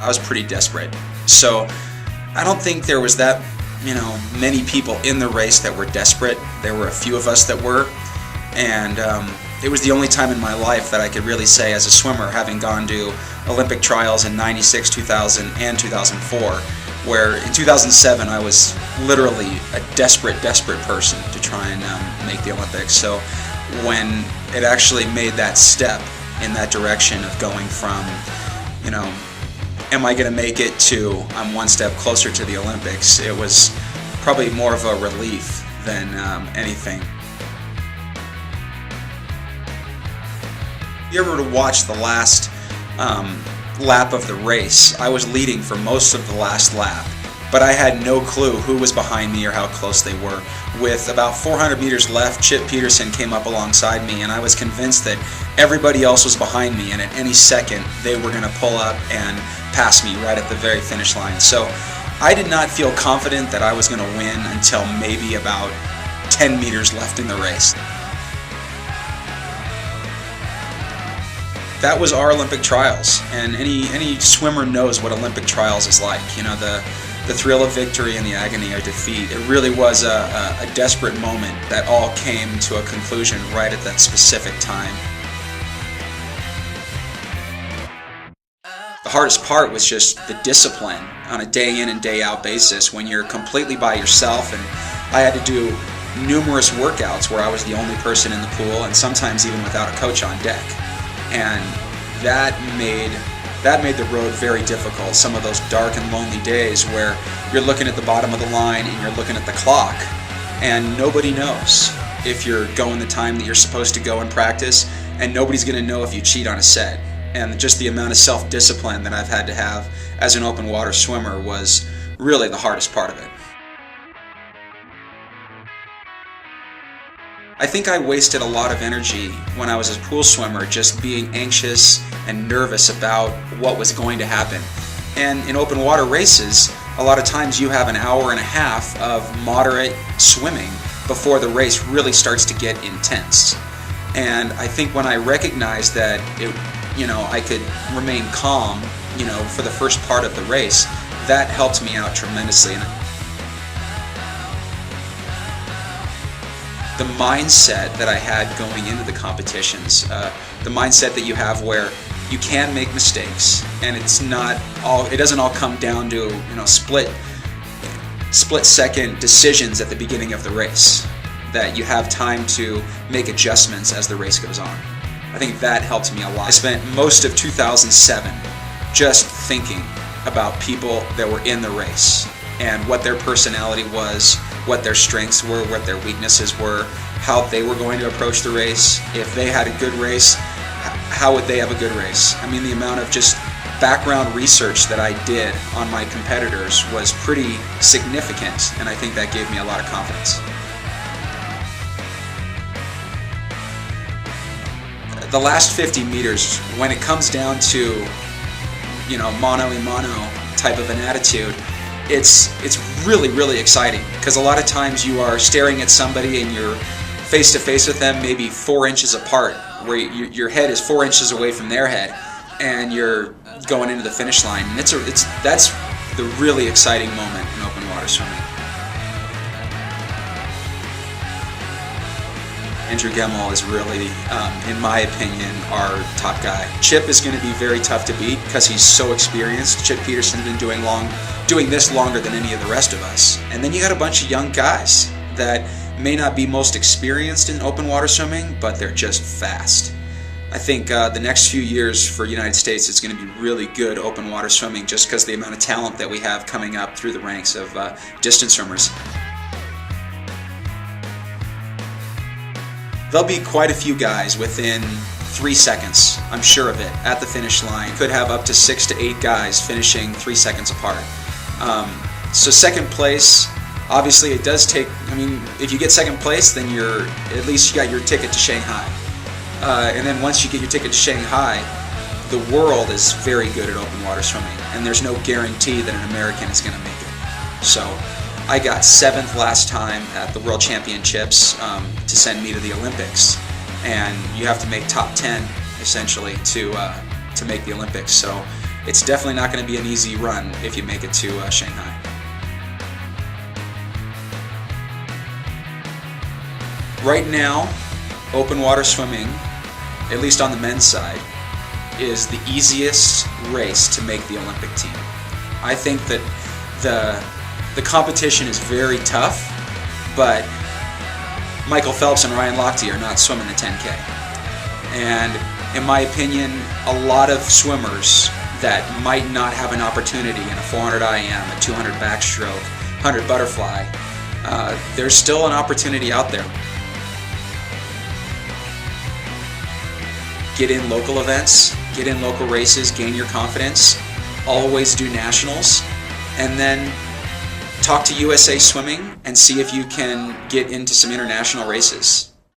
I was pretty desperate. So I don't think there was that, many people in the race that were desperate. There were a few of us that were, and it was the only time in my life that I could really say as a swimmer, having gone to Olympic trials in '96, 2000, and 2004, where in 2007 I was literally a desperate person to try and make the Olympics. So when it actually made that step in that direction of going from, am I going to make it, to I'm one step closer to the Olympics, it was probably more of a relief than anything. If you ever to watch the last lap of the race, I was leading for most of the last lap, but I had no clue who was behind me or how close they were. With about 400 meters left, Chip Peterson came up alongside me, and I was convinced that everybody else was behind me, and at any second they were going to pull up and pass me right at the very finish line. So I did not feel confident that I was going to win until maybe about 10 meters left in the race. That was our Olympic trials, and any swimmer knows what Olympic trials is like. The thrill of victory and the agony of defeat. It really was a desperate moment that all came to a conclusion right at that specific time. The hardest part was just the discipline on a day in and day out basis when you're completely by yourself, and I had to do numerous workouts where I was the only person in the pool, and sometimes even without a coach on deck. And that made the road very difficult. Some of those dark and lonely days where you're looking at the bottom of the line and you're looking at the clock, and nobody knows if you're going the time that you're supposed to go in practice, and nobody's going to know if you cheat on a set. And just the amount of self-discipline that I've had to have as an open water swimmer was really the hardest part of it. I think I wasted a lot of energy when I was a pool swimmer just being anxious and nervous about what was going to happen. And in open water races, a lot of times you have an hour and a half of moderate swimming before the race really starts to get intense. And I think when I recognized that I could remain calm, for the first part of the race, that helped me out tremendously. And the mindset that I had going into the competitions, the mindset that you have where you can make mistakes, and it doesn't all come down to split second decisions at the beginning of the race, that you have time to make adjustments as the race goes on. I think that helped me a lot. I spent most of 2007 just thinking about people that were in the race and what their personality was, what their strengths were, what their weaknesses were, how they were going to approach the race. If they had a good race, how would they have a good race? I mean, the amount of just background research that I did on my competitors was pretty significant, and I think that gave me a lot of confidence. The last 50 meters, when it comes down to, mano a mano type of an attitude, it's really, really exciting, because a lot of times you are staring at somebody and you're face to face with them, maybe 4 inches apart, where your head is 4 inches away from their head, and you're going into the finish line. And that's the really exciting moment in open water swimming. Andrew Gemmell is really, in my opinion, our top guy. Chip is going to be very tough to beat because he's so experienced. Chip Peterson's been doing this longer than any of the rest of us. And then you got a bunch of young guys that may not be most experienced in open water swimming, but they're just fast. I think the next few years for the United States is going to be really good open water swimming, just because of the amount of talent that we have coming up through the ranks of distance swimmers. There'll be quite a few guys within 3 seconds, I'm sure of it, at the finish line. Could have up to 6 to 8 guys finishing 3 seconds apart. So second place, obviously it does take, if you get second place, then at least you got your ticket to Shanghai. And then once you get your ticket to Shanghai, the world is very good at open water swimming, and there's no guarantee that an American is going to make it. So I got 7th last time at the World Championships to send me to the Olympics, and you have to make top 10 essentially to make the Olympics. So it's definitely not going to be an easy run if you make it to Shanghai. Right now, open water swimming, at least on the men's side, is the easiest race to make the Olympic team. I think that the competition is very tough, but Michael Phelps and Ryan Lochte are not swimming the 10K. And in my opinion, a lot of swimmers that might not have an opportunity in a 400 IM, a 200 backstroke, 100 butterfly, there's still an opportunity out there. Get in local events, get in local races, gain your confidence, always do nationals, and then talk to USA Swimming and see if you can get into some international races.